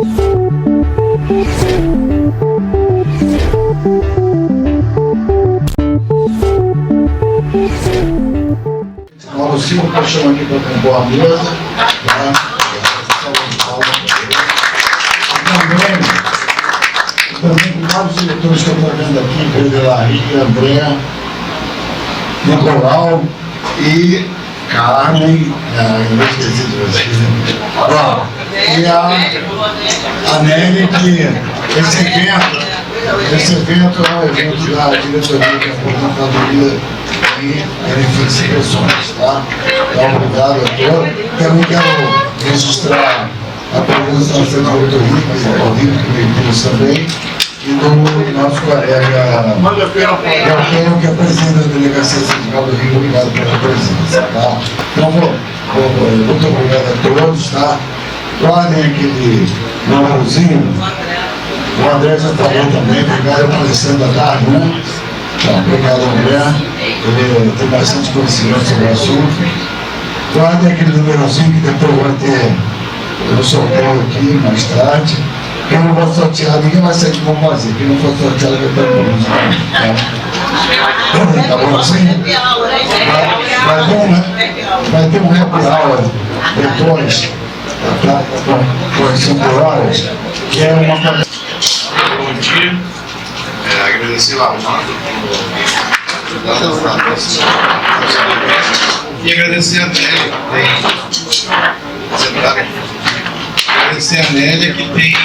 Mauro Silva, que eu chamo aqui para compor a mesa. Também com vários diretores que eu estou vendo aqui, Pedro Larry, André, Nicolau e Carmen, eu não esqueci de vocês. E a Nélia, que esse evento é um evento da diretoria da aposentadoria em benefício de pessoas, tá? Então, obrigado a todos. Também quero registrar a presença da senadora Rita, que veio isso também, e do nosso colega Galpão, que é presidente da Delegacia Sindical do Rio. Obrigado pela presença, tá? Então, muito obrigado a todos, tá? Guardem aquele númerozinho. O André já falou também, obrigado ao Alessandro da tarde, né? Tá, obrigado, André. Ele tem bastante conhecimento sobre o assunto. Guardem aquele númerozinho que depois vai ter o sorteio aqui mais tarde. Quem não for sortear, ninguém vai sair de bom fazer. Quem não for sorteado vai ter bom. Tá bom assim? Vai ter um happy hour depois, com 5 horas, que é uma. Bom dia, agradecer a Armando e agradecer a Nélia que tem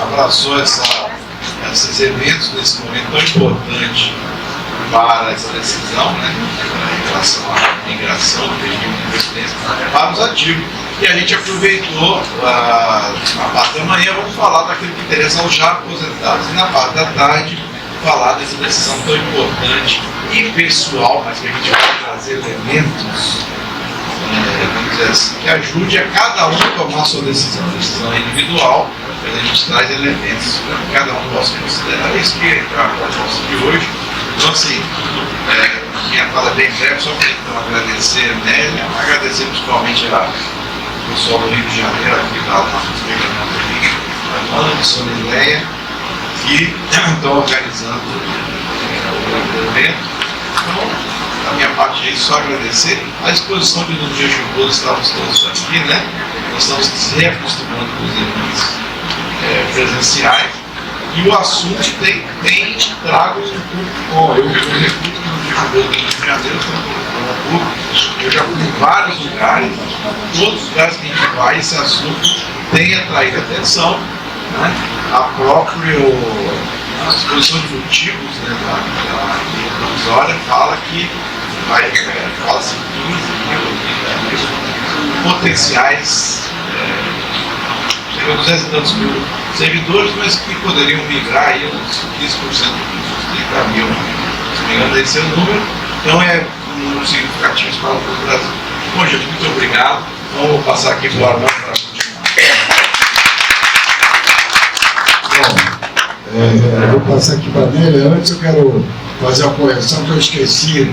abraçou esses eventos nesse momento tão importante para essa decisão, né, em relação à migração do regime de presidência para os ativos. E a gente aproveitou a parte da manhã, vamos falar daquilo que interessa aos já aposentados, e na parte da tarde falar dessa decisão tão importante e pessoal, mas que a gente vai trazer elementos, vamos dizer assim, que ajude a cada um a tomar a sua decisão. A decisão é individual, mas a gente traz elementos para que cada um possa considerar. Isso que é a proposta de hoje. Então, assim, minha fala é bem breve, só para então agradecer a Nélia, agradecer principalmente o pessoal do Rio de Janeiro, aqui da Ana de Solileia, que estão organizando o evento. Então, da minha parte é isso, só agradecer. A exposição que no dia chuvoso estávamos todos aqui, né? Nós estamos se reacostumando com os eventos presenciais. E o assunto tem trago um público bom. Eu reputo que no dia chuvoso do Rio de Janeiro, eu já fui em vários lugares, todos os lugares que a gente vai, esse assunto tem atraído atenção, né? A própria exposição de motivos, né, da provisória fala que fala-se 15 mil potenciais, chega a 200 e tantos mil servidores, mas que poderiam migrar aí uns 15% dos 30 mil, se não me engano, esse é o número. Então é um significativo para o Brasil. Bom, gente, muito obrigado. Então vou passar aqui para o Armando para continuar. Eu vou passar aqui para ele. Antes eu quero fazer uma correção que eu esqueci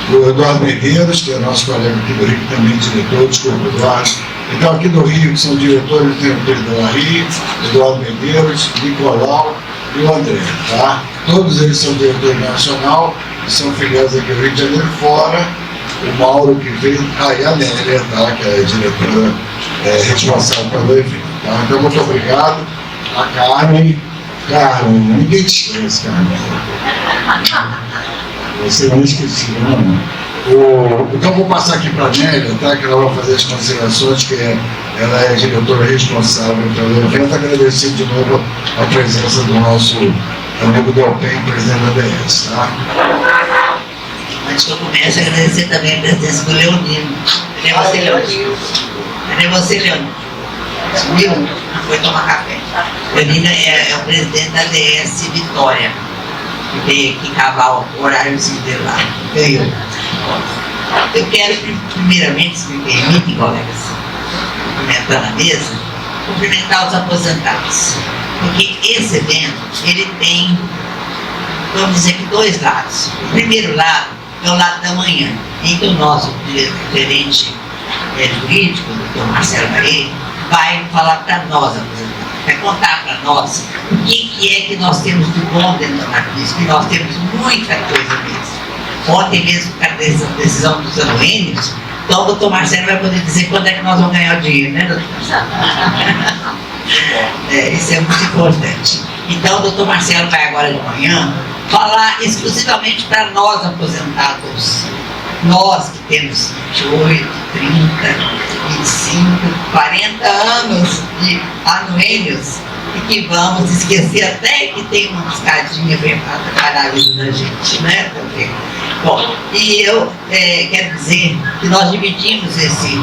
do Eduardo Medeiros, que é nosso colega aqui do Rio, também diretor, desculpa, Eduardo. Então aqui do Rio, que são diretores, tem o Pedro Larry, Eduardo Medeiros, Nicolau e o André, tá? Todos eles são diretores nacional e são filiados aqui do Rio de Janeiro, fora o Mauro que veio, e a Nélia, tá? Que é a diretora responsável pelo evento, tá? Então muito obrigado. A Carmen, ninguém te esquece, Carmen. Você não esqueci, não. Então vou passar aqui para a Nélia, tá? Que ela vai fazer as considerações, que ela é a diretora responsável pelo evento. Agradecer de novo a presença do nosso amigo Delpen, presidente da DS, tá? Antes que eu comece, agradecer também a presença do Leonino. Cadê você, Leonino? Cadê você, Leonino? Sumiu? Foi tomar café. Leonino é o presidente da DS Vitória, que veio aqui cavar o horáriozinho dele lá. Veio. Eu quero, primeiramente, se me permite, colegas, cumprimentando a mesa, cumprimentar os aposentados. Porque esse evento, ele tem, vamos dizer que, dois lados. O primeiro lado é o lado da manhã, em que o nosso gerente jurídico, o Dr. Marcelo Maria, vai falar para nós, vai contar para nós o que é que nós temos de bom dentro da Marquise, que nós temos muita coisa mesmo. Ontem mesmo, por causa dessa decisão dos anuênios, então o doutor Marcelo vai poder dizer quando é que nós vamos ganhar o dinheiro, né, doutor? Isso é muito importante. Então o doutor Marcelo vai agora de manhã falar exclusivamente para nós aposentados. Nós que temos 28, 30, 25, 40 anos de anuênios e que vamos esquecer até que tem uma escadinha bem para atrapalhar a vida da gente, né? Porque, bom, e eu quero dizer que nós dividimos esse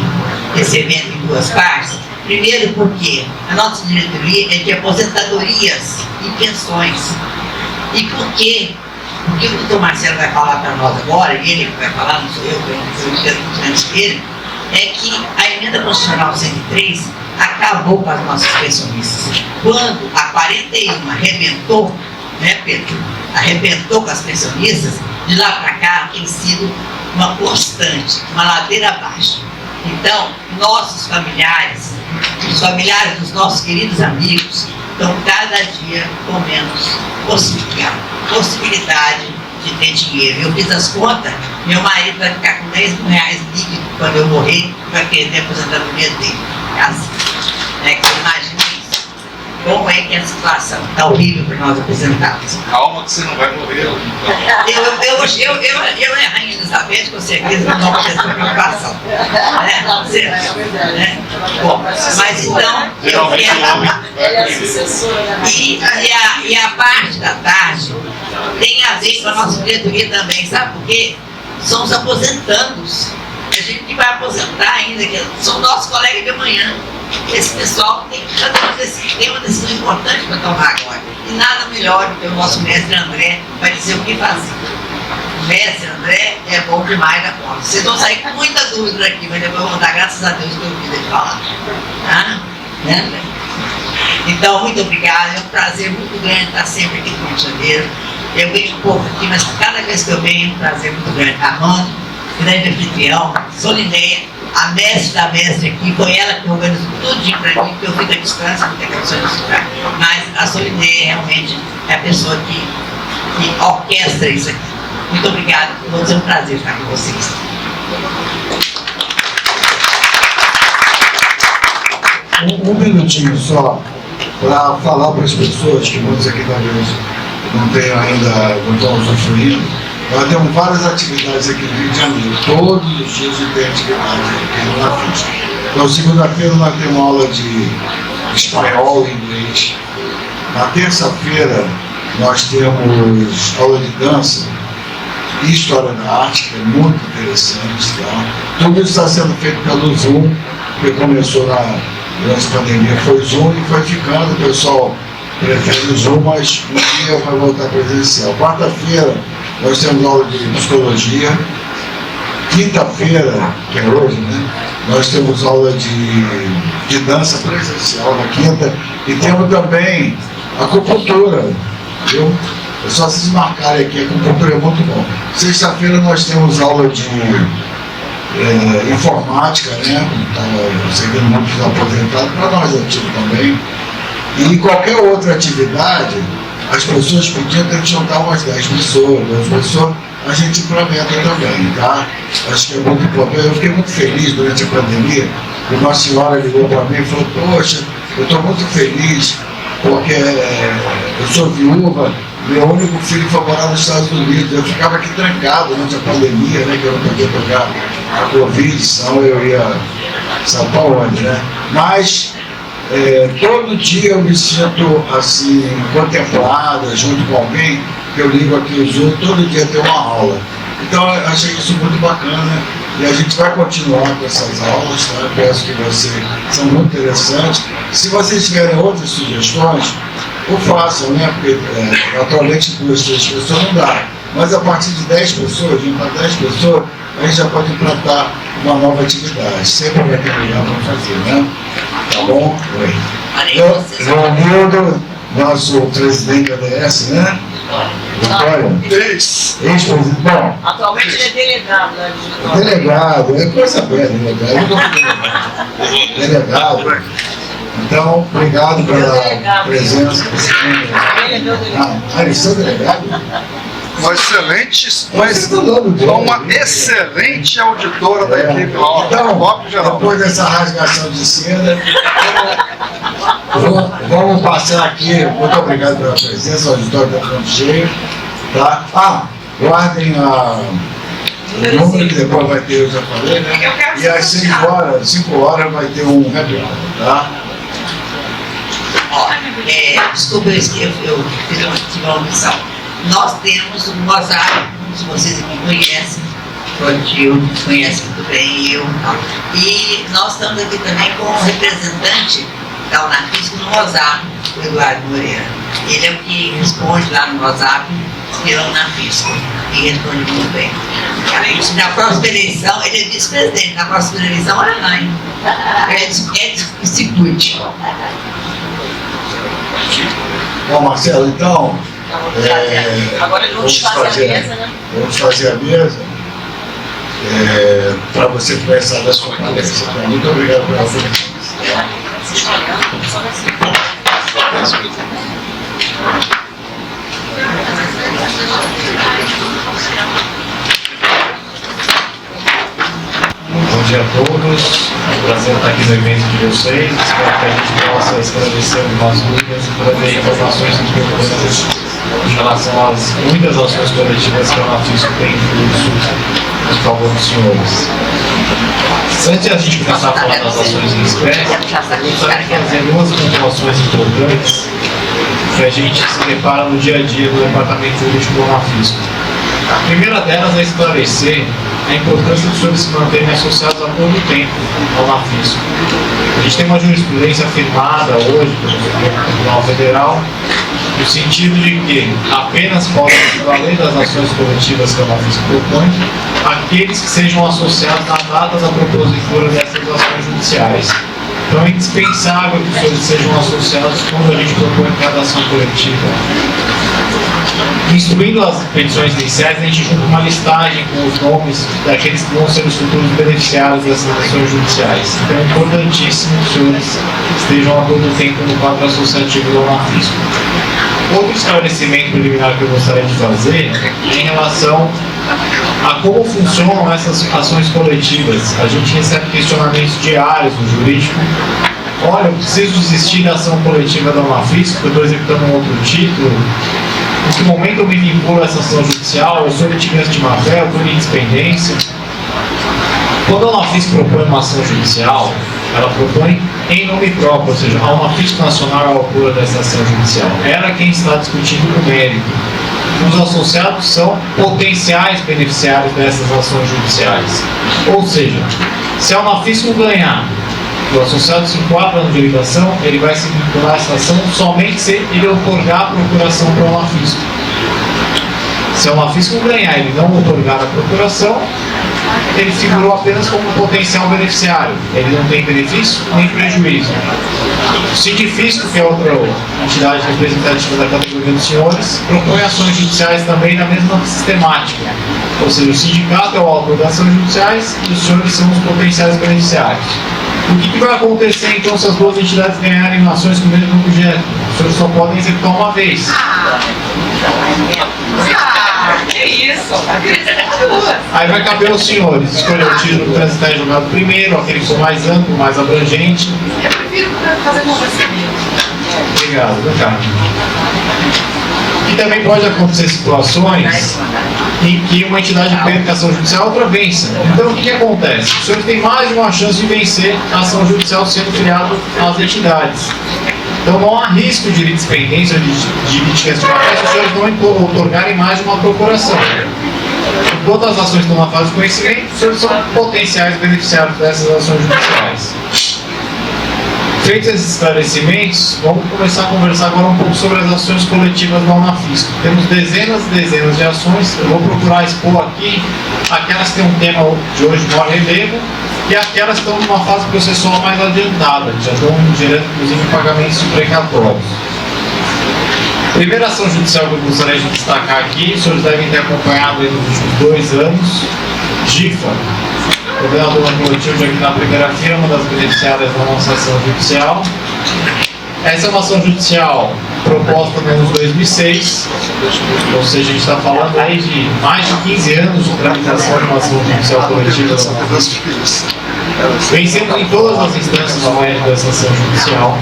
evento em duas partes. Primeiro porque a nossa diretoria é de aposentadorias e pensões. E por quê? Porque o doutor Marcelo vai falar para nós agora, e ele que vai falar, não sou eu, eu quero muito antes dele, é que a emenda constitucional 103 acabou com as nossas pensionistas. Quando a 41 arrebentou, né, Pedro? Arrebentou com as pensionistas, de lá para cá tem sido uma constante, uma ladeira abaixo. Então, nossos familiares, os familiares dos nossos queridos amigos, estão cada dia com menos possibilidade de ter dinheiro. Eu fiz as contas, meu marido vai ficar com 10 mil reais líquido quando eu morrer, vai perder a aposentadoria dele. É assim. Imagina isso. Como é que a situação está horrível para nós aposentados. Calma que você não vai morrer. Eu é a Rainha Elizabeth, com certeza não vou ter essa preocupação. Bom, mas então, eu quero... E a parte da tarde tem a ver com a nossa diretoria também, sabe por quê? São os aposentandos. A gente que vai aposentar ainda, que são nossos colegas de amanhã. Esse pessoal tem uma decisão importante para tomar agora. E nada melhor do que o nosso mestre André vai dizer o que fazer. O mestre André é bom demais da conta. Vocês vão sair com muita dúvida daqui, mas depois vão dar graças a Deus que eu ouvi ele falar. Tá? Né, André? Então, muito obrigado. É um prazer muito grande estar sempre aqui no Rio de Janeiro. Eu venho um pouco aqui, mas cada vez que eu venho, é um prazer muito grande. Armando, grande anfitrião, Solineia, a mestre da mestre aqui, foi ela que organizou tudinho para mim, porque eu fico à distância, não tenho condições de estudar. Mas a Solineia realmente é a pessoa que orquestra isso aqui. Muito obrigada, vou ser um prazer estar com vocês. Um minutinho só, para falar para as pessoas, que muitos aqui talvez não tenham ainda, não estão usufruindo. Nós temos várias atividades aqui no Rio de Janeiro, todos os dias tem atividade aqui na FISC. Então, segunda-feira nós temos aula de espanhol e inglês. Na terça-feira nós temos aula de dança e história da arte, que é muito interessante. Tá? Tudo isso está sendo feito pelo Zoom, que começou durante a pandemia, foi Zoom e foi ficando, o pessoal prefere o Zoom, mas um dia vai voltar presencial. Quarta-feira nós temos aula de psicologia. Quinta-feira, que é hoje, né? Nós temos aula de dança presencial na quinta. E temos também acupuntura. Viu? É só vocês marcarem aqui, a acupuntura é muito bom. Sexta-feira nós temos aula de informática, né? Estava seguindo muitos aposentados, para nós ativos também. E qualquer outra atividade, as pessoas podiam ter que juntar umas 10 pessoas, 12 pessoas, a gente implementa também, tá? Acho que é muito importante. Eu fiquei muito feliz durante a pandemia, e uma senhora ligou para mim e falou, poxa, eu estou muito feliz, porque eu sou viúva, meu único filho foi morar nos Estados Unidos, eu ficava aqui trancado durante a pandemia, né, que eu não podia pegar a Covid, senão eu ia saber para onde, né? Mas todo dia eu me sinto assim, contemplada, junto com alguém, que eu ligo aqui o Zoom, todo dia tem uma aula. Então eu achei isso muito bacana e a gente vai continuar com essas aulas, tá? Eu peço que vocês são muito interessantes. Se vocês tiverem outras sugestões, o façam, né? Porque atualmente 2, 3 pessoas não dá. Mas a partir de 10 pessoas, de 10 pessoas, a gente já pode implantar uma nova atividade. Sempre vai ter lugar para fazer, né? Tá bom? Leonildo, nosso presidente da ADS, né? Vitória? Ex-presidente. Bom. Atualmente ele é delegado, né? Delegado, é coisa bela, delegado. Delegado. Então, obrigado pela presença. Eles são delegados? Uma excelente auditora da equipe lá. Então, depois dessa rasgação de seda, vamos passar aqui. Muito obrigado pela presença, o auditório está ficando cheio. Tá? Guardem o número que depois vai ter, eu já falei, né? E às 5 horas vai ter um happy hour, tá? Ó, desculpa, eu tive uma omissão. Nós temos um WhatsApp, se vocês aqui conhecem, o tio conhece muito bem, eu. E nós estamos aqui também com um representante da Unafisco no WhatsApp, o Eduardo Moreira. Ele é o que responde lá no WhatsApp pela Unafisco. E responde muito bem. Na próxima eleição, ele é vice-presidente, na próxima eleição ela ganha. Se cuide. Bom, Marcelo, então, Agora vamos fazer a mesa, né? vamos fazer a mesa para você começar da sua palestra. Então, muito obrigado pela presença. Bom dia a todos, é um prazer estar aqui no evento de vocês. Espero que a gente possa esclarecer algumas dúvidas e trazer informações importantes em relação às muitas ações coletivas que a Unafisco tem em curso em favor dos senhores. Antes de a gente começar a falar das ações em espécie, eu gostaria de fazer duas pontuações importantes que a gente se depara no dia a dia do departamento jurídico do Unafisco. A primeira delas é esclarecer a importância dos senhores se manterem associados a todo tempo ao Unafisco. A gente tem uma jurisprudência afirmada hoje pelo Supremo Tribunal Federal no sentido de que apenas podem se valer das ações coletivas que a Unafisco propõe aqueles que sejam associados na data da propositura dessas ações judiciais. Então é indispensável que os senhores sejam associados quando a gente propõe cada ação coletiva. Instruindo as petições iniciais, a gente junta uma listagem com os nomes daqueles que vão ser os futuros beneficiários dessas ações judiciais. Então é importantíssimo que os senhores estejam a todo tempo no quadro associativo do Unafisco. Outro esclarecimento preliminar que eu gostaria de fazer é em relação a como funcionam essas ações coletivas. A gente recebe questionamentos diários no jurídico. Olha, eu preciso desistir da ação coletiva da Unafisco, porque eu estou executando um outro título. Em que momento eu me vinculo a essa ação judicial? Eu sou litigante de má-fé, eu estou em independência. Quando a Unafisco propõe uma ação judicial, ela propõe em nome próprio, ou seja, a Unafisco Nacional é a autora dessa ação judicial. Ela é quem está discutindo o mérito. Os associados são potenciais beneficiários dessas ações judiciais. Ou seja, se a Unafisco ganhar, o associado se enquadra na derivação, ele vai se vincular a essa ação somente se ele otorgar a procuração para o Unafisco. Se a Unafisco ganhar e ele não otorgar a procuração, ele figurou apenas como um potencial beneficiário. Ele não tem benefício nem prejuízo. O Sindifisco, que é outra entidade representativa da categoria dos senhores, propõe ações judiciais também na mesma sistemática. Ou seja, o sindicato é o autor das ações judiciais e os senhores são os potenciais beneficiários. O que vai acontecer então se as duas entidades ganharem ações com o mesmo objeto? Os senhores só podem executar uma vez. Que isso? Aí vai caber aos senhores escolher o título que transitar em julgado primeiro, aquele que for mais amplo, mais abrangente. Eu prefiro fazer com você mesmo. Obrigado, Ricardo. E também pode acontecer situações em que uma entidade perca a ação judicial, outra vença. Então o que acontece? Os senhores têm mais de uma chance de vencer a ação judicial sendo filiado às entidades. Então não há risco de litispendência ou de litigância de má-fé se os senhores não otorgarem mais de uma procuração. Enquanto as ações estão na fase de conhecimento, os senhores são potenciais beneficiários dessas ações judiciais. Feitos esses esclarecimentos, vamos começar a conversar agora um pouco sobre as ações coletivas da Unafisco. Temos dezenas e dezenas de ações, eu vou procurar expor aqui aquelas que têm um tema de hoje de maior relevo e aquelas que estão numa fase processual mais adiantada, já estão gerando inclusive pagamentos imprecatórios. Primeira ação judicial que eu gostaria de destacar aqui, os senhores devem ter acompanhado nos últimos 2 anos, GIFA. Coordenadora coletiva de aqui na primeira firma, uma das beneficiárias da nossa ação judicial. Essa é uma ação judicial proposta no ano de 2006, ou seja, a gente está falando aí de mais de 15 anos de tramitação de uma ação judicial coletiva. Vencemos em todas as instâncias do mérito dessa ação judicial.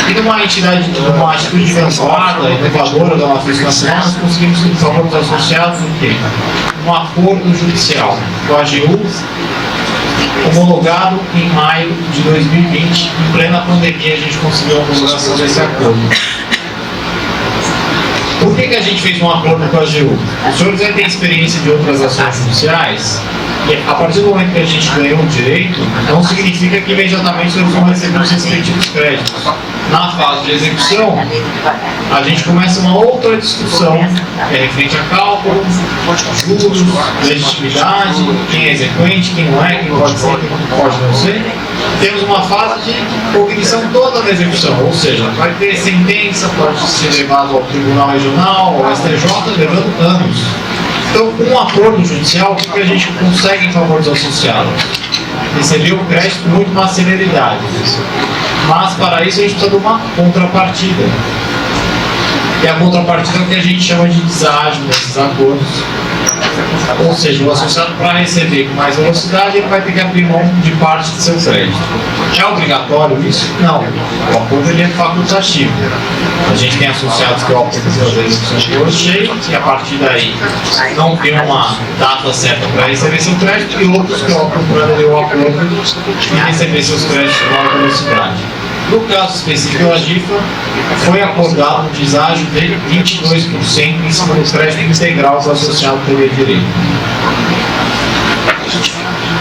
E numa entidade, numa atitude de vanguarda, inovadora da Unafisco Nacional, nós conseguimos, em favor dos associados, o quê? Um acordo judicial com a AGU, homologado em maio de 2020. Em plena pandemia, a gente conseguiu a homologação desse acordo. Por que a gente fez um acordo com a AGU? Os senhores já têm experiência de outras ações judiciais, e a partir do momento que a gente ganhou o direito, não significa que imediatamente os senhores vão receber os respectivos créditos. Na fase de execução, a gente começa uma outra discussão referente a cálculo, juros, legitimidade, quem é exequente, quem não é, quem pode ser, quem pode não ser. Temos uma fase de cognição toda da execução, ou seja, vai ter sentença, pode ser levado ao Tribunal Regional, ao STJ, levando anos. Então, com um acordo judicial, o que a gente consegue em favor dos associados? Receber o crédito com muito mais celeridade. Mas, para isso, a gente precisa de uma contrapartida. E a contrapartida é o que a gente chama de deságio nesses acordos. Ou seja, o associado, para receber com mais velocidade, ele vai ter que abrir mão de parte do seu crédito. É obrigatório isso? Não. O acordo ele é facultativo. A gente tem associados que optam por fazer execução de ouro cheio, e a partir daí não tem uma data certa para receber seu crédito, e outros que optam por aderir ao acordo e receber seus créditos com maior velocidade. No caso específico da GIFA, foi acordado um deságio de 22% em cima do crédito integral que o associado teria direito.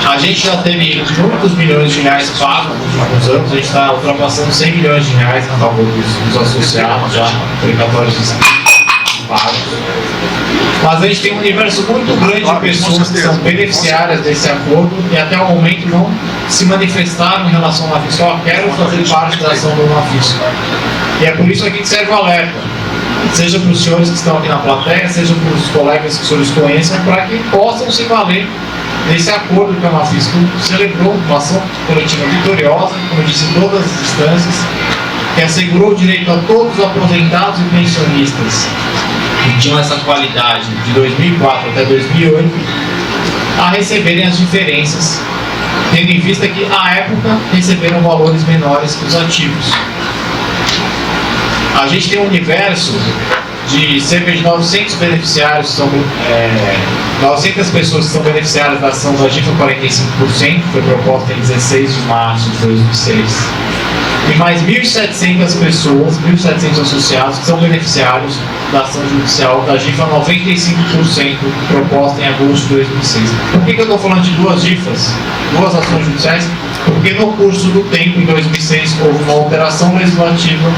A gente já teve muitos milhões de reais pagos nos últimos anos, a gente está ultrapassando 100 milhões de reais a favor dos associados, já precatórios pagos. Mas a gente tem um universo muito grande de pessoas que são beneficiárias desse acordo e até o momento não se manifestaram em relação ao Unafisco. Eu quero fazer parte da ação do Unafisco. E é por isso aqui que serve o alerta. Seja para os senhores que estão aqui na plateia, seja para os colegas que os senhores conheçam, para que possam se valer desse acordo que a Unafisco celebrou, uma ação coletiva vitoriosa, como eu disse, em todas as instâncias, que assegurou o direito a todos os aposentados e pensionistas que tinham essa qualidade de 2004 até 2008 a receberem as diferenças, tendo em vista que, à época, receberam valores menores que os ativos. A gente tem um universo de cerca de 900 beneficiários, 900 pessoas que são beneficiárias da ação da GIFA 45%, foi proposta em 16 de março de 2006. E mais 1.700 pessoas, 1.700 associados que são beneficiários da ação judicial da GIFA 95%, proposta em agosto de 2006. Por que eu estou falando de duas GIFAs, duas ações judiciais? Porque no curso do tempo, em 2006, houve uma alteração legislativa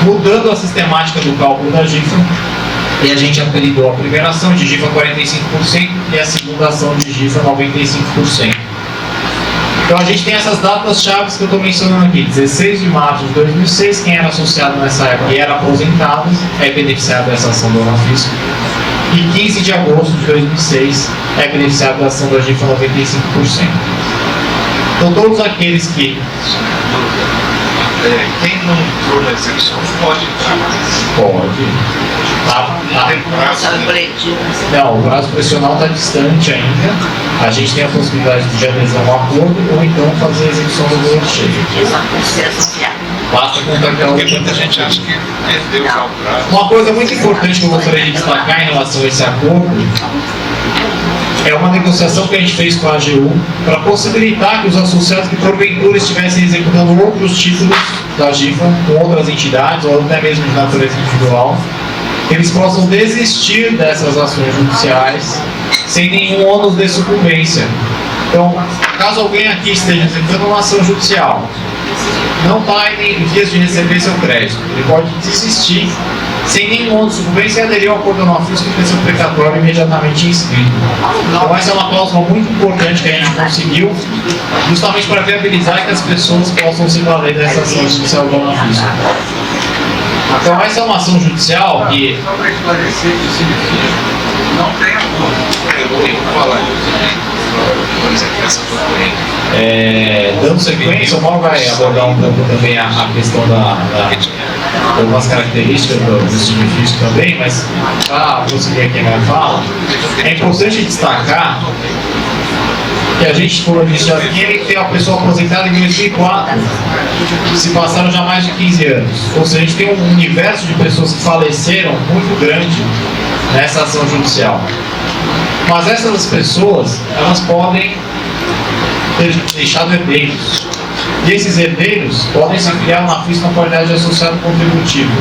mudando a sistemática do cálculo da GIFA, e a gente apelidou a primeira ação de GIFA 45% e a segunda ação de GIFA 95%. Então a gente tem essas datas chaves que eu estou mencionando aqui. 16 de março de 2006, quem era associado nessa época e era aposentado é beneficiado dessa ação do Unafisco. E 15 de agosto de 2006 é beneficiado da ação da GIFA 95%. Então todos aqueles que... Quem não entrou na execução pode entrar. Pode. Não, o prazo profissional está distante ainda. A gente tem a possibilidade de adesão ao acordo ou então fazer a execução do valor cheio. Basta contactar o Porque muita gente acha que perdeu já o prazo. Uma coisa muito importante que eu gostaria de destacar em relação a esse acordo é uma negociação que a gente fez com a AGU para possibilitar que os associados que porventura estivessem executando outros títulos da GIFA com outras entidades ou até mesmo de natureza individual, eles possam desistir dessas ações judiciais sem nenhum ônus de sucumbência. Então, caso alguém aqui esteja executando uma ação judicial, não está em vias de receber seu crédito, ele pode desistir sem nenhum ônus de sucumbência e aderir ao acordo do Unafisco e ter seu precatório imediatamente inscrito. Então essa é uma cláusula muito importante que a gente conseguiu, justamente para viabilizar que as pessoas possam se valer dessa ação judicial do Unafisco. Então essa é uma ação judicial que... Só para esclarecer que significa não tem acordo. Eu vou falar isso. por exemplo, essa campanha. Dando sequência, o Mauro vai abordar um pouco também a questão algumas características do estilo físico também, mas para prosseguir aqui a minha fala, é importante destacar que a gente, como eu disse, já tem uma pessoa aposentada em 2004, se passaram já mais de 15 anos. Ou seja, a gente tem um universo de pessoas que faleceram muito grande nessa ação judicial. Mas essas pessoas, elas podem ter deixado herdeiros. E esses herdeiros podem se criar uma FISC na qualidade de associado contributivo.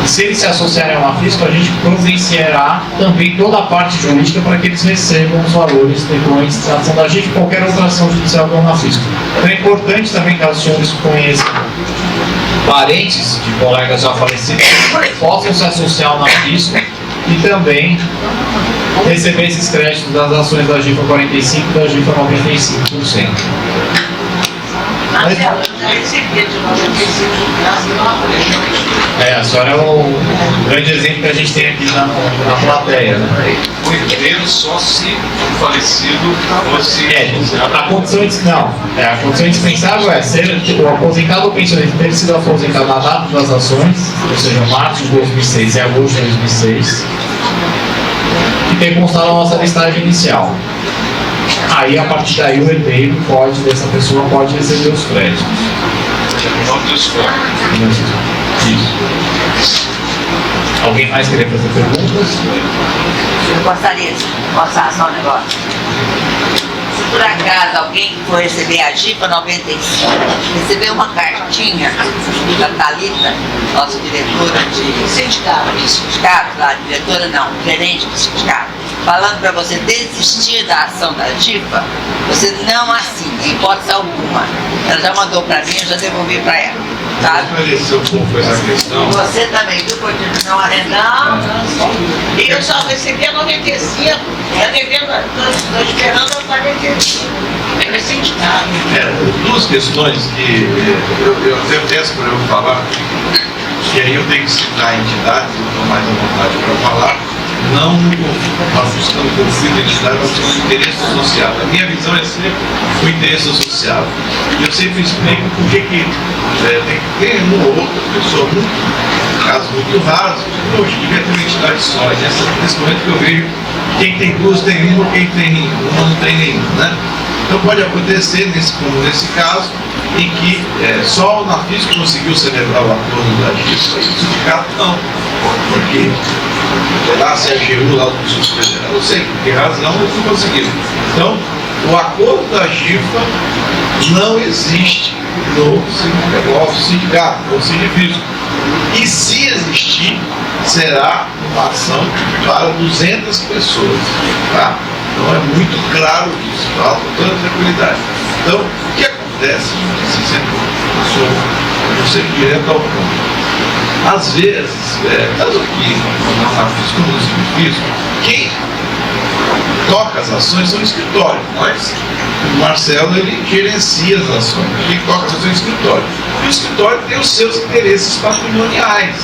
E se eles se associarem a uma FISC, a gente providenciará também toda a parte jurídica para que eles recebam os valores decorrentes da ação da GIF e qualquer outra ação judicial da FISC. Então é importante também que os senhores conheçam parentes de colegas já falecidos possam se associar na FISC e também receber esses créditos das ações da GIFA 45% e da GIFA 95%. Marcelo, esse dia de 95 A senhora é o grande exemplo que a gente tem aqui na plateia, né? O herdeiro só se o falecido fosse. A condição a condição indispensável é ser o aposentado ou pensionista ter sido aposentado na data das ações, ou seja, março de 2006 e agosto de 2006, e ter constado a nossa listagem inicial. Aí, a partir daí, o herdeiro dessa pessoa pode receber os créditos. Isso. Alguém mais queria fazer perguntas? Eu gostaria de mostrar só um negócio. Se por acaso alguém que for receber a GIFA 95 recebeu uma cartinha da Thalita, nossa diretora de sindicato lá, diretora não, gerente do sindicato, falando para você desistir da ação da GIFA, você não assina, em hipótese alguma. Ela já mandou para mim, eu já devolvi para ela. Tá? Esclareceu um pouco essa questão. Você também, viu, Cortina? Não arrendar. E eu só recebi a 95. Eu devendo, estou esperando a 45. É no sindicato. Duas questões que eu até peço para eu falar, que aí eu tenho que citar a entidade, eu estou mais à vontade para falar, não nós buscando conflito de identidade, nós buscando interesse associado. A minha visão é sempre o interesse associado. E eu sempre explico por que tem que ter uma ou outra pessoa, casos muito raros, hoje devia ter uma entidade só. E nesse momento que eu vejo, quem tem duas tem uma, quem tem uma não tem nenhuma, né? Então pode acontecer, como nesse caso, em que só o NAFISC conseguiu celebrar o acordo da GIFA e o sindicato não. Porque lá se a AGU, lá do Conselho Federal, eu sei por que razão eles não conseguiram. Então, o acordo da GIFA não existe no sindicato, no sindicato. E se existir, será uma ação para 200 pessoas. Tá? Então é muito claro isso, falo com toda tranquilidade. Então, o que acontece, eu sei direto ao ponto. Às vezes, tanto aqui na FISC como no serviço, quem toca as ações são o escritório. Mas o Marcelo ele gerencia as ações, quem toca as ações é o escritório. E o escritório tem os seus interesses patrimoniais,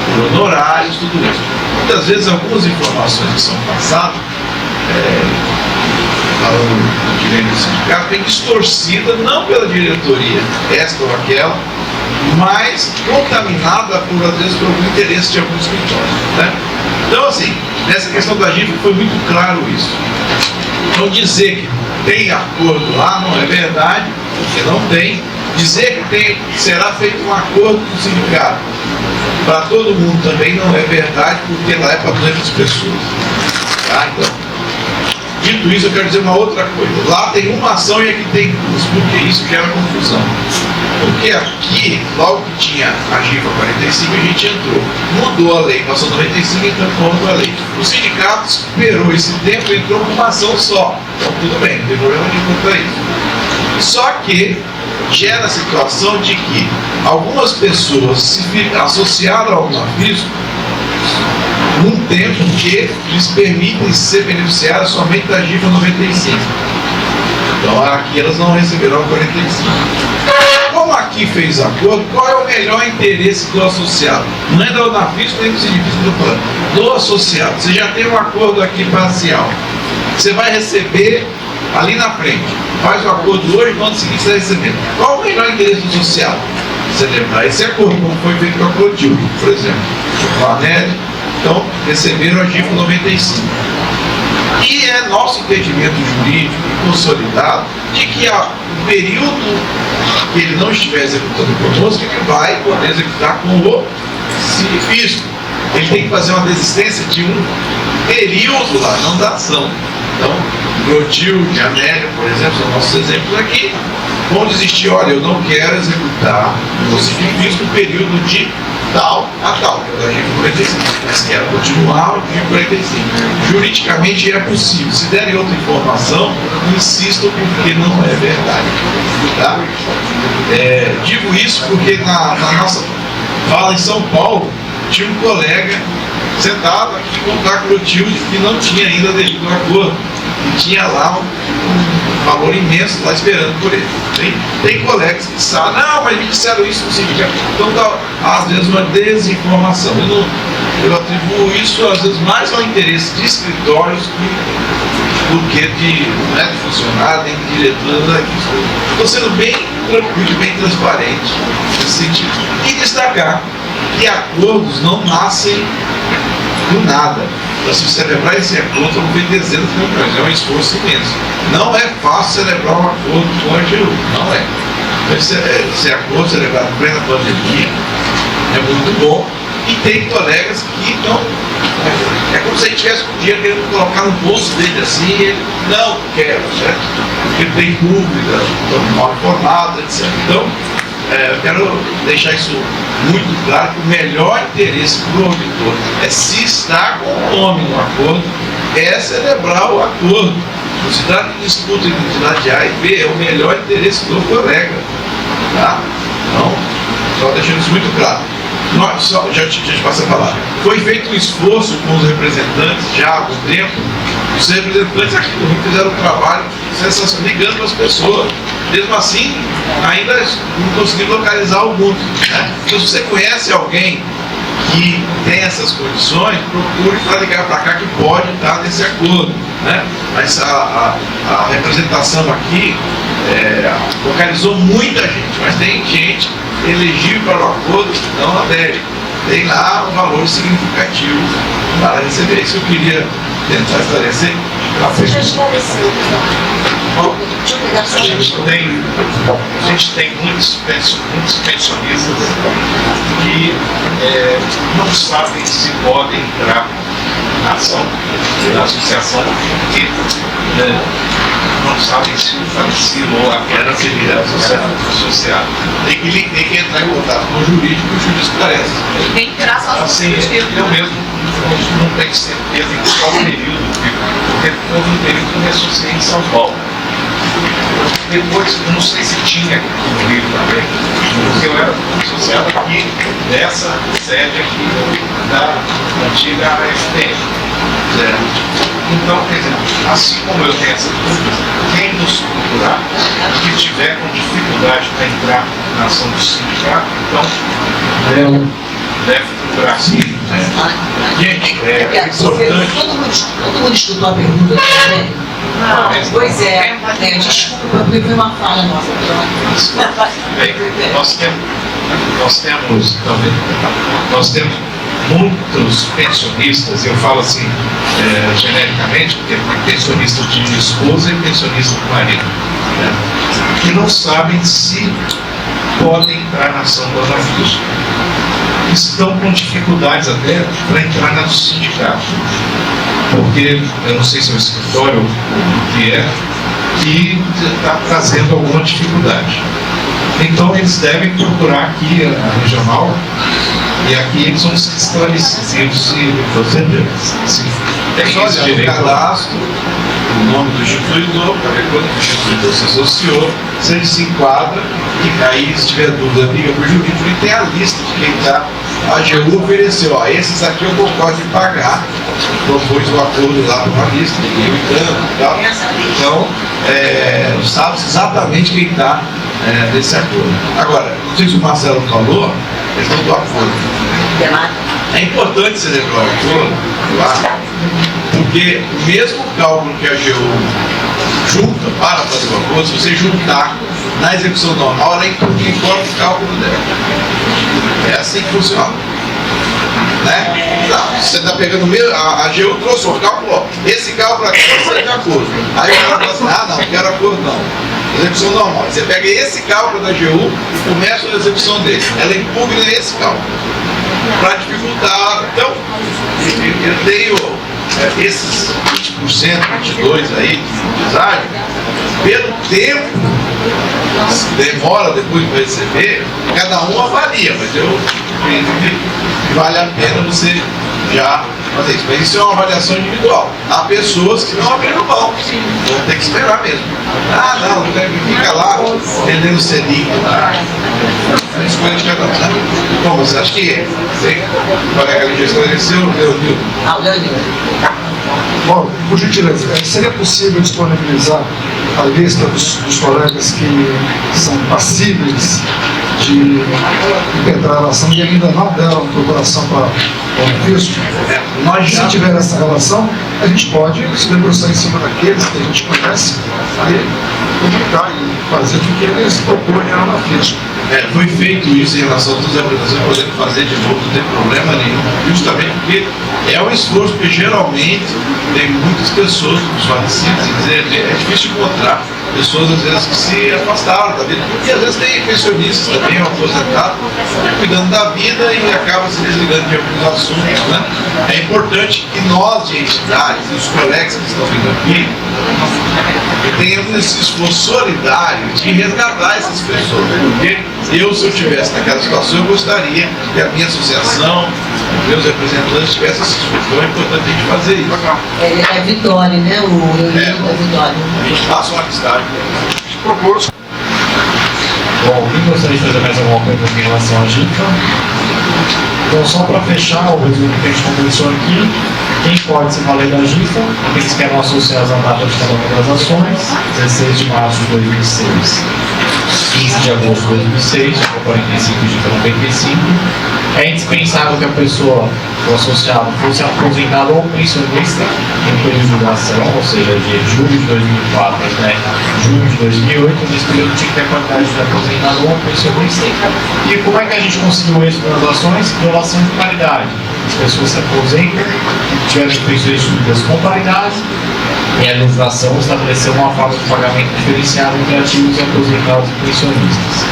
por honorários, tudo isso. Muitas vezes algumas informações que são passadas, falando do direito do sindicato, tem distorcida não pela diretoria, esta ou aquela, mas contaminada por, às vezes, por algum interesse de algum escritório. Né? Então, assim, nessa questão da GIFA foi muito claro isso. Então, dizer que tem acordo lá não é verdade, porque não tem. Dizer que será feito um acordo com o sindicato para todo mundo também não é verdade, porque lá é para 200 pessoas. Tá? Então, dito isso, eu quero dizer uma outra coisa. Lá tem uma ação e aqui tem duas, porque isso gera confusão. Porque aqui, logo que tinha a GIFA 45, a gente entrou. Mudou a lei, passou 95 e entrou com outra lei. O sindicato esperou esse tempo e entrou com uma ação só. Então tudo bem, não tem problema nenhum para isso. Só que gera a situação de que algumas pessoas se associaram ao NAFISC num tempo que lhes permitem ser beneficiários somente da GIFA 95. Então aqui elas não receberão 45. Como aqui fez acordo, qual é o melhor interesse do associado? Não é da UNAFISC nem do sindicato que eu estou falando. Do associado. Você já tem um acordo aqui parcial. Você vai receber ali na frente, faz o acordo hoje, no ano seguinte está recebendo. Qual o melhor interesse social? Celebrar esse acordo, como foi feito com a Clotilde, por exemplo, com a Nélia. Então, receberam a GIFO 95. E é nosso entendimento jurídico e consolidado de que o período que ele não estiver executando conosco, ele vai poder executar com o fisco. Ele tem que fazer uma desistência de um período lá, não da ação. Então, Clotilde, Amélia, por exemplo, são nossos exemplos aqui, vão desistir, olha, eu não quero executar o fisco no período de tal a tal, que é da GIFO 45, mas quero continuar o GIFO 45. Juridicamente é possível. Se derem outra informação, insisto porque não é verdade. Tá? Digo isso porque na nossa fala em São Paulo, tinha um colega sentado aqui com a Clotilde que não tinha ainda aderido ao acordo e tinha lá um valor imenso lá esperando por ele. Tem colegas que sabem, não, mas me disseram isso no sindicato. Então dá, às vezes, uma desinformação. Eu atribuo isso às vezes mais ao interesse de escritórios do que de funcionário, nem de diretor. Estou sendo bem tranquilo, bem transparente nesse sentido. E destacar que acordos não nascem do nada. Para se celebrar esse acordo, vão ver dezenas de milhões. É um esforço imenso. Não é fácil celebrar um acordo com a AGU. Não é. Esse acordo celebrado em plena pandemia é muito bom. E tem colegas que não. É como se a gente tivesse um dia querendo colocar no bolso dele assim, e ele não quer, certo? Porque ele tem dúvida, estão mal informados, etc. Então, eu quero deixar isso muito claro, que o melhor interesse para o auditor é, se está com o nome no acordo, é celebrar o acordo. Não se trata de disputa entre entidade A e B, é o melhor interesse do colega. Tá? Então, só deixando isso muito claro. Já te passo a falar. Foi feito um esforço com os representantes já há algum tempo. Os representantes aqui do Rio fizeram um trabalho sensacional, ligando para as pessoas. Mesmo assim, ainda não conseguiram localizar alguns. Né? Então, se você conhece alguém que tem essas condições, procure para ligar para cá que pode estar nesse acordo. Né? Mas a representação aqui localizou muita gente, mas tem gente elegível para o acordo que não adere. Tem lá um valor significativo para receber. Isso eu queria tentar esclarecer. Você já esclareceu. A gente tem muitos pensionistas que não sabem se podem entrar na ação da associação, porque não sabem se o falecido ou aquela atividade associada. Tem que entrar em contato com o jurídico e o jurídico esclarece. Tem que tirar só Assim, eu mesmo não tenho certeza em qual período, porque houve um período que eu me associei em São Paulo. Depois, eu não sei se tinha aqui no Rio também, porque eu era associado aqui dessa sede aqui da antiga AFPM. Então, quer dizer, assim como eu tenho essa dúvida, quem nos procurar, que tiver com dificuldade para entrar na ação do sindicato, então deve procurar sim. Gente, é importante. Todo mundo escutou a pergunta também? Pois é, desculpa, porque foi uma falha nossa. Bem, nós temos muitos pensionistas, eu falo assim genericamente, porque tem pensionistas de esposa e pensionistas de marido, né, que não sabem se podem entrar na ação do anafício. Estão com dificuldades até para entrar no sindicato, porque eu não sei se é o escritório que é, que está trazendo alguma dificuldade. Então eles devem procurar aqui a regional, e aqui eles vão ser esclarecidos se tem Só esse olhar no direito. cadastro, o nome do instituidor, para ver quando o instituidor se associou, se ele se enquadra, e aí, se tiver dúvida, liga para o jurídico e tem a lista de quem está. A AGU ofereceu, esses aqui eu concordo em pagar, propôs o acordo lá para uma lista, ninguém e tal. Então, sabe exatamente quem está nesse acordo. Agora, não sei se o Marcelo falou, questão do acordo. É importante celebrar o acordo, porque mesmo o cálculo que a AGU junta para fazer o acordo, se você juntar na execução normal, ela importa o cálculo dela. É assim que funciona. Né? Tá, você está pegando mesmo, a AGU trouxe um cálculo, ó, esse cálculo aqui vai ser de acordo. Aí o cara fala assim, não, não quero acordo não. Execução normal. Você pega esse cálculo da AGU e começa a execução dele. Ela impugna esse cálculo. Para dificultar. Então, eu tenho esses 20%, 22% aí de deságio, pelo tempo demora depois para receber, cada um avalia, mas eu acredito que vale a pena você já fazer isso. Mas isso é uma avaliação individual. Há pessoas que não abriram mão, vão ter que esperar mesmo. Ah, não, fica lá vendendo Selic. É a escolha de cada um, né? Bom, você acha que o colega ali já esclareceu, Leonil? Bom, por gentileza, seria possível disponibilizar a lista dos colegas que são passíveis de impetrar a relação e ainda não deram procuração para o fisco? Se tiver essa relação, a gente pode se debruçar em cima daqueles que a gente conhece e comunicar e fazer com que eles procurem a fisco. Foi feito isso em relação a todas as apresentações, podendo fazer de novo, não tem problema nenhum, justamente porque é um esforço, porque geralmente tem muitas pessoas, os falecidos, é difícil encontrar pessoas às vezes que se afastaram da vida, e às vezes tem pensionistas também, aposentados, cuidando da vida e acaba se desligando de alguns assuntos, né? É importante que nós, de entidades, e os colegas que estão vindo aqui, tenhamos esse esforço solidário de resgatar essas pessoas, porque eu, se eu estivesse naquela situação, eu gostaria que a minha associação, meus representantes tivessem esse esforço. Então é importante a gente fazer isso. Ele é Vitória, né? O Leonil da Vitória. A gente passa uma listagem. Proposto. Bom, alguém gostaria de fazer mais alguma coisa em relação à GIFA? Então, só para fechar o resumo que a gente conversou aqui, quem pode se valer da GIFA, aqueles que eram associados à data de cada uma das ações, 16 de março de 2006, 15 de agosto de 2006, de 45 de 95. É indispensável que a pessoa, o associado, fosse aposentado ou pensionista em período de ação, ou seja, de julho de 2004 até junho de 2008, nesse período tinha que ter a qualidade de aposentado ou pensionista. E como é que a gente conseguiu isso nas ações? Violação de paridade. As pessoas se aposentam, tiveram pensões subidas com paridade, e a legislação estabeleceu uma forma de pagamento diferenciado entre ativos aposentados e pensionistas.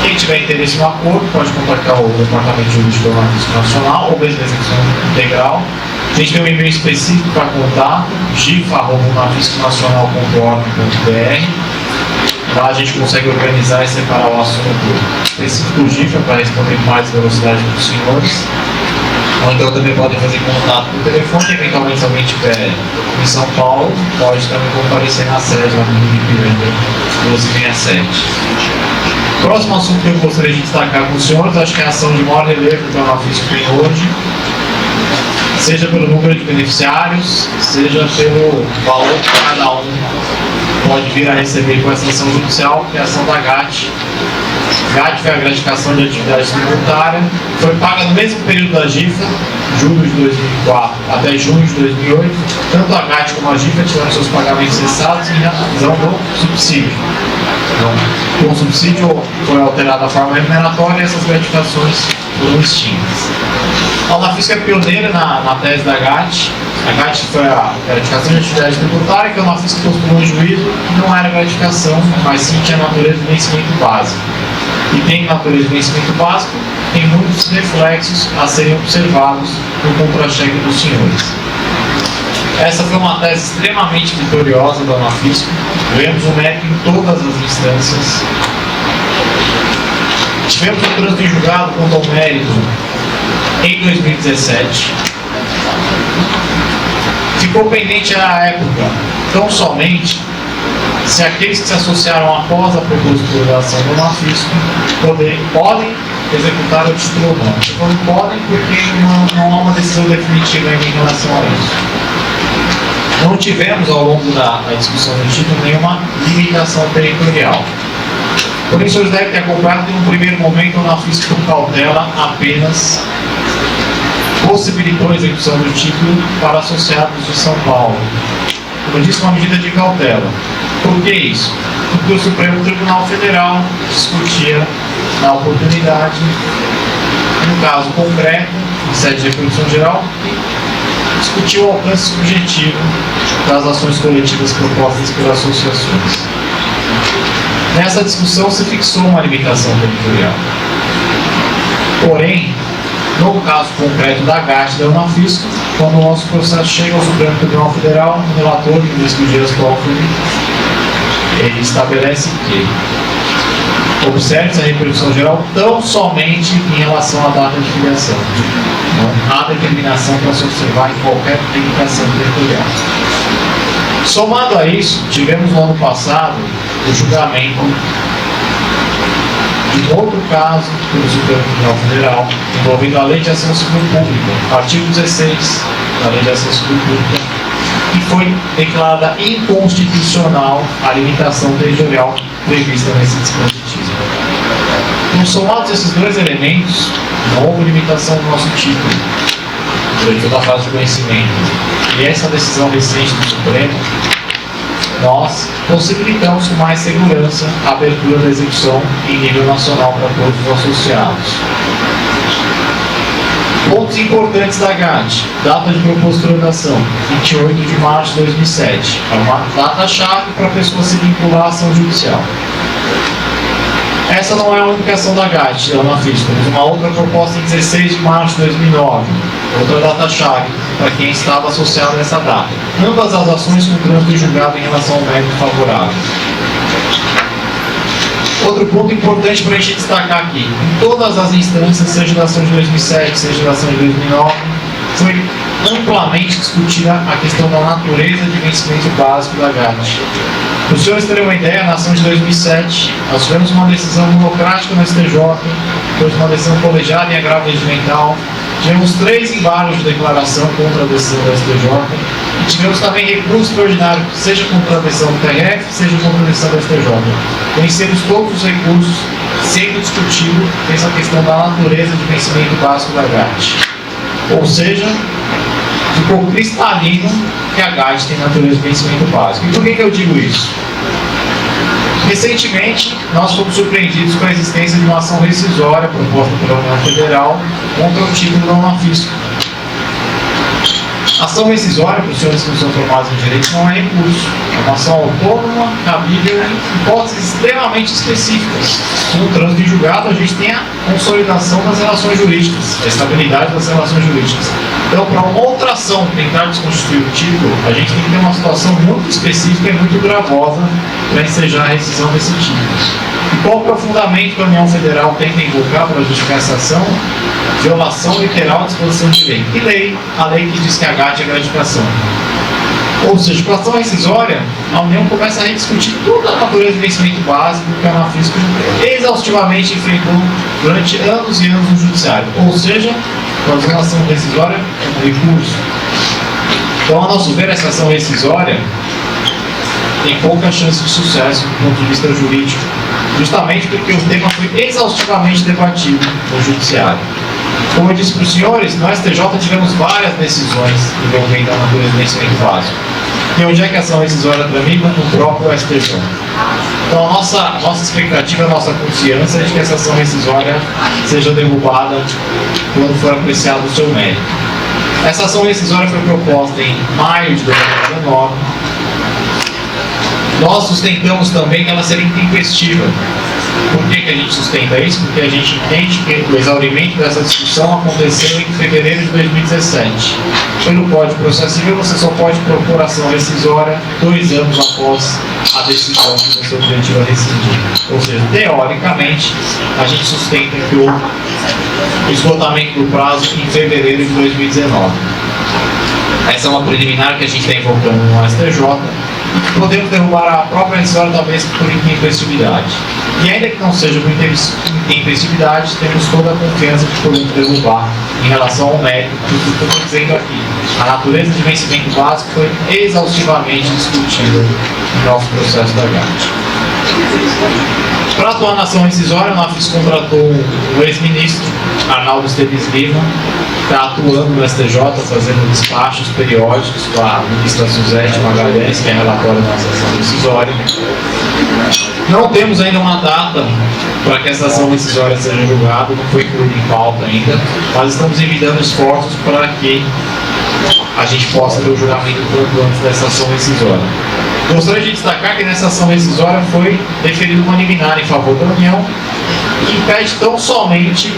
Quem tiver interesse no acordo pode contactar o Departamento Jurídico do Fisco Nacional ou mesmo a execução integral. A gente tem um e-mail específico para contato, gifa@nafisconacional.org.br. Lá a gente consegue organizar e separar o assunto específico do GIFA para responder com mais velocidade para os senhores. Ou então também podem fazer contato por telefone, eventualmente se alguém estiver em São Paulo, pode também comparecer na sede lá no Ipiranga 1267. Próximo assunto que eu gostaria de destacar com os senhores, acho que é a ação de maior relevo que a Anafisco tem hoje, seja pelo número de beneficiários, seja pelo valor que cada um pode vir a receber com essa ação judicial, que é a ação da GAT. GAT foi a gratificação de atividade tributária, foi paga no mesmo período da GIFA, julho de 2004 até junho de 2008. Tanto a GAT como a GIFA tiveram seus pagamentos cessados em razão do subsídio. Então, com o subsídio foi alterada a forma remuneratória e essas gratificações foram extintas. A Anafisco é pioneira na tese da GAT. A GAT foi a gratificação de atividade tributária, que a Anafisco postulou um juízo que não era gratificação, mas sim tinha natureza de vencimento básico. E tem natureza de vencimento básico, tem muitos reflexos a serem observados no contra-cheque dos senhores. Essa foi uma tese extremamente vitoriosa da Anafisco. Vemos o mérito em todas as instâncias. Tivemos um trânsito em julgado quanto ao mérito em 2017. Ficou pendente à época, tão somente, se aqueles que se associaram após a propositura da ação do Anafisco podem executar o título ou não. Não podem porque não há uma decisão definitiva em relação a isso. Não tivemos ao longo da discussão do título nenhuma limitação territorial. Porém, os senhores devem ter acompanhado que no primeiro momento o Anafisco por cautela apenas possibilitou a execução do título para associados de São Paulo. como eu disse, uma medida de cautela. Por que isso? Porque o Supremo Tribunal Federal discutia, na oportunidade, um caso concreto, em sede de repercussão geral, e discutiu o alcance subjetivo das ações coletivas propostas por associações. Nessa discussão se fixou uma limitação territorial. Porém, no caso concreto da GAT e da Unafisco, quando o nosso processo chega ao Supremo Tribunal Federal, o relator, ministro Dias Toffoli, ele estabelece que observe-se a repercussão geral tão somente em relação à data de filiação. Não há determinação para se observar em qualquer limitação territorial. Somado a isso, tivemos no ano passado o julgamento de outro caso pelo Supremo Tribunal Federal envolvendo a Lei de Ação Civil Pública, artigo 16 da Lei de Ação Civil Pública, que foi declarada inconstitucional a limitação territorial prevista nesse dispositivo. Então, somados esses dois elementos, não houve limitação do nosso título durante toda a fase de conhecimento. E essa decisão recente do Supremo, nós possibilitamos com mais segurança a abertura da execução em nível nacional para todos os associados. Pontos importantes da GAT. Data de propositura da ação, 28 de março de 2007. É uma data-chave para a pessoa se vincular à ação judicial. Essa não é a única ação da GAT, da Unafisco. Temos uma outra proposta em 16 de março de 2009. Outra data-chave para quem estava associado a essa data. Ambas as ações com trânsito julgado em relação ao mérito favorável. Outro ponto importante para a gente destacar aqui, em todas as instâncias, seja da ação de 2007, seja da ação de 2009, foi amplamente discutida a questão da natureza de vencimento básico da GAT. Para os senhores terem uma ideia, na ação de 2007, nós tivemos uma decisão monocrática no STJ, depois uma decisão colegiada em agravo regimental, tivemos 3 embargos de declaração contra a decisão do STJ, e tivemos também recurso extraordinário, seja contra a decisão do TRF, seja contra a decisão do STJ. Conhecemos todos os recursos sendo discutido essa questão da natureza de vencimento básico da GAT. Ou seja, ficou cristalino que a GAT tem natureza de vencimento básico. E por que eu digo isso? Recentemente, nós fomos surpreendidos com a existência de uma ação rescisória proposta pela União Federal contra o título da Unafisco. Ação rescisória, para os senhores que não são formados em direito, não é recurso. É uma ação autônoma, cabível em hipóteses extremamente específicas. No trânsito em julgado, a gente tem a consolidação das relações jurídicas, a estabilidade das relações jurídicas. Então, para uma outra ação tentar desconstituir o título, a gente tem que ter uma situação muito específica e muito gravosa para ensejar a rescisão desse título. E qual que é o fundamento que a União Federal tenta invocar para justificar essa ação? Violação literal da disposição de lei. Que lei? A lei que diz que a GAT é gratificação. Ou seja, com a ação rescisória, a União começa a rediscutir toda a natureza de vencimento básico que a Unafisco exaustivamente enfrentou durante anos e anos no judiciário. Ou seja, com a ação rescisória é um recurso. Então, a nosso ver, essa ação rescisória tem pouca chance de sucesso do ponto de vista jurídico, justamente porque o tema foi exaustivamente debatido no judiciário. Como eu disse para os senhores, no STJ tivemos várias decisões envolvendo a natureza de vencimento básico. E onde é que a ação rescisória tramita? No próprio STJ. Então a nossa expectativa, a nossa confiança é de que essa ação rescisória seja derrubada quando for apreciado o seu mérito. Essa ação rescisória foi proposta em maio de 2019. Nós sustentamos também que ela seria intempestiva. Por que a gente sustenta isso? Porque a gente entende que o exaurimento dessa discussão aconteceu em fevereiro de 2017. Pelo Código de Processo Civil, você só pode propor ação rescisória 2 anos após a decisão que você objetiva rescindir. Ou seja, teoricamente, a gente sustenta que houve o esgotamento do prazo em fevereiro de 2019. Essa é uma preliminar que a gente está invocando no STJ. Podemos derrubar a própria rescisória talvez por intempestividade. E ainda que não seja por intempestividade, temos toda a confiança de podemos derrubar em relação ao mérito do que estou dizendo aqui. A natureza de vencimento básico foi exaustivamente discutida no nosso processo da GAT. Para atuar na ação rescisória, a Unafisco contratou o ex-ministro Arnaldo Esteves Lima, está atuando no STJ, fazendo despachos periódicos com a ministra Suzete Magalhães, que é relatora da ação decisória. Não temos ainda uma data para que essa ação decisória seja julgada, não foi incluída em pauta ainda, mas estamos envidando esforços para que a gente possa ter o julgamento quanto antes dessa ação decisória. Gostaria de destacar que nessa ação decisória foi deferido uma liminar em favor da União, que impede tão somente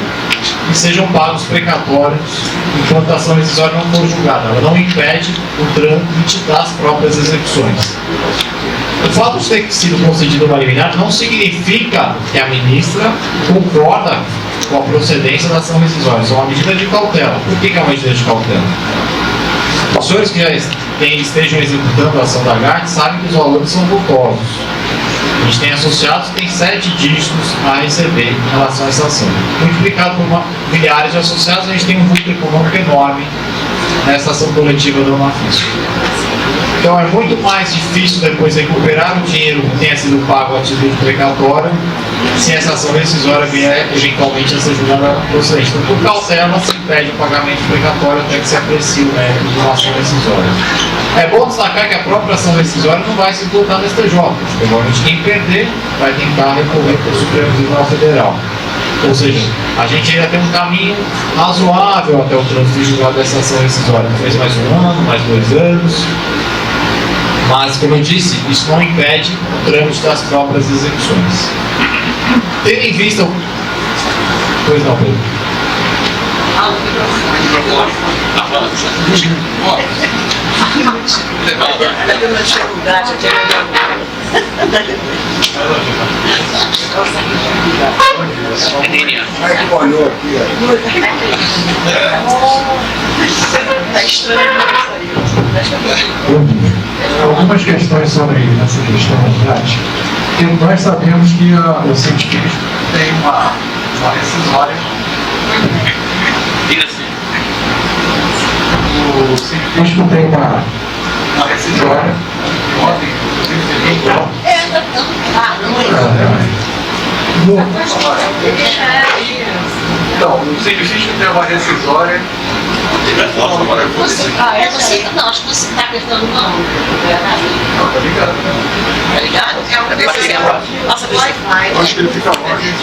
que sejam pagos precatórios enquanto a ação decisória não for julgada. Ela não impede o trâmite das próprias execuções. O fato de ter sido concedida uma liminar não significa que a ministra concorda com a procedência da ação decisória. É uma medida de cautela. Por que é uma medida de cautela? Os senhores que já estejam executando a ação da GAT sabem que os valores são vultosos. A gente tem associados que têm 7 dígitos a receber em relação a essa ação. Multiplicado por milhares de associados, a gente tem um vulto econômico enorme nessa ação coletiva da Unafisco. Então é muito mais difícil depois recuperar o dinheiro que tenha sido pago a título de precatório se essa ação decisória vier eventualmente a ser julgada procedente. Então, por cautela, se impede o pagamento precatório até que se aprecie o mérito de uma ação decisória. É bom destacar que a própria ação decisória não vai se votar no STJ. Provavelmente quem perder vai tentar recorrer para o Supremo Tribunal Federal. Ou seja, a gente ainda tem um caminho razoável até o trânsito de julgado dessa ação decisória. Talvez mais um ano, mais 2 anos. Mas, como eu disse, isso não impede o trâmite das próprias execuções. Tendo em vista o... Pois não, Pedro. Algumas questões sobre essa questão da prática. Nós sabemos que o científico tem uma rescisória. O científico tem uma rescisória. Então, o científico tem uma rescisória. Não, acho que você está perguntando não. Tá ligado? Tá ligado? Nossa, vai. Acho que ele fica longe.